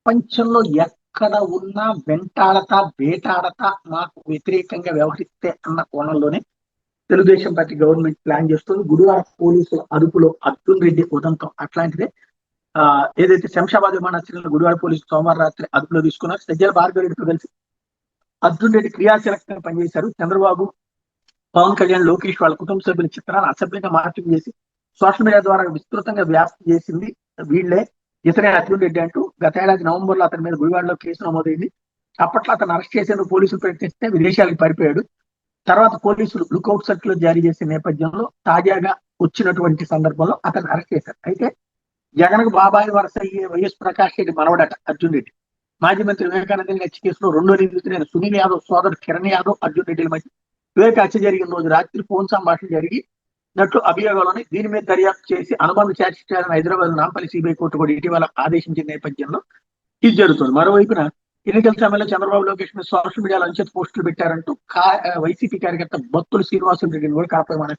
ప్రపంచంలో ఎక్కడ ఉన్నా వెంటాడతా వేటాడతా మాకు వ్యతిరేకంగా వ్యవహరిస్తే అన్న కోణంలోనే తెలుగుదేశం పార్టీ గవర్నమెంట్ ప్లాన్ చేస్తుంది. గుడివాడ పోలీసుల అదుపులో అర్జున్ రెడ్డి ఉదంతం అట్లాంటిదే. ఏదైతే శంషాబాద్ విమానాశ్రయంలో గుడివాడ పోలీసులు సోమవారం రాత్రి అదుపులో తీసుకున్నారు. సజ్జల భార్గవరెడ్డితో కలిసి అర్జున్ రెడ్డి క్రియాశీలకంగా పనిచేశారు. చంద్రబాబు, పవన్ కళ్యాణ్, లోకేష్ వాళ్ళ కుటుంబ సభ్యుల చిత్రాలు అసభ్యంగా మార్పింగ్ చేసి సోషల్ మీడియా ద్వారా విస్తృతంగా వ్యాప్తి చేసింది వీళ్లే. ఇతరే అర్జున్ రెడ్డి అంటూ గత ఏడాది నవంబర్ లో అతని మీద గుడివాడలో కేసు నమోదైంది. అప్పట్లో అతను అరెస్ట్ చేసేందుకు పోలీసులు ప్రయత్నిస్తే విదేశాలకు పారిపోయాడు. తర్వాత పోలీసులు లుకౌట్ సర్క్యులర్ జారీ చేసే నేపథ్యంలో తాజాగా వచ్చినటువంటి సందర్భంలో అతను అరెస్ట్ చేశారు. అయితే జగన్ కు బాబాయి వరుస అయ్యే వైఎస్ ప్రకాష్ రెడ్డి మనవడట అర్జున్ రెడ్డి. మాజీ మంత్రి వివేకానంద హత్య కేసులో రెండో నిందితుడైన సునీల్ యాదవ్ సోదరుడు కిరణ్ యాదవ్, అర్జున్ రెడ్డిల మధ్య వివేక హత్య జరిగిన రోజు రాత్రి ఫోన్ సంభాషణ జరిగినట్లు అభియోగాలని దీని మీద దర్యాప్తు చేసి అనుబంధ ఛార్జ్ చేయాలని హైదరాబాద్ నాంపల్లి సిబిఐ కోర్టు కూడా ఇటీవల ఆదేశించిన నేపథ్యంలో ఇది జరుగుతుంది. మరోవైపున ఎన్నికల సమయంలో చంద్రబాబు, లోకేష్ మీద సోషల్ మీడియాలో అంచెత్ పోస్టులు పెట్టారంటూ వైసీపీ కార్యకర్త బత్తుల శ్రీనివాసులు రెడ్డిని కూడా కాపాడమని